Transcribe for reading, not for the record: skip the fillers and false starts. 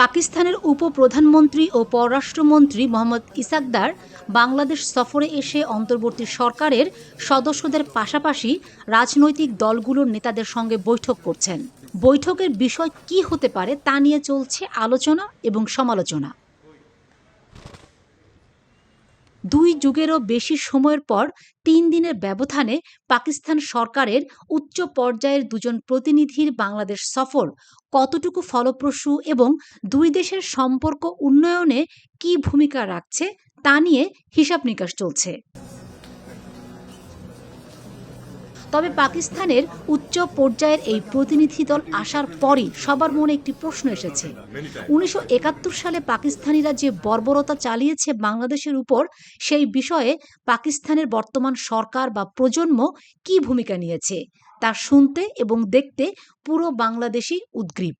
পাকিস্তানের উপপ্রধানমন্ত্রী ও পররাষ্ট্রমন্ত্রী মোহাম্মদ ইসাকদার বাংলাদেশ সফরে এসে অন্তর্বর্তী সরকারের সদস্যদের পাশাপাশি রাজনৈতিক দলগুলোর নেতাদের সঙ্গে বৈঠক করছেন। বৈঠকের বিষয় কী হতে পারে তা নিয়ে চলছে আলোচনা এবং সমালোচনা। ২ যুগেরও বেশি সময়ের পর ৩ দিনের ব্যবধানে পাকিস্তান সরকারের উচ্চ পর্যায়ের দুজন প্রতিনিধির বাংলাদেশ সফর কতটুকু ফলপ্রসূ এবং দুই দেশের সম্পর্ক উন্নয়নে কী ভূমিকা রাখছে তা নিয়ে হিসাব-নিকাশ চলছে। তবে পাকিস্তানের উচ্চ পর্যায়ের এই প্রতিনিধি দল আসার পরই সবার মনে একটি প্রশ্ন এসেছে। ১৯৭১ সালে পাকিস্তানিরা যে বর্বরতা চালিয়েছে বাংলাদেশের উপর, সেই বিষয়ে পাকিস্তানের বর্তমান সরকার বা প্রজন্ম কী ভূমিকা নিয়েছে তা শুনতে এবং দেখতে পুরো বাংলাদেশই উদগ্রীব।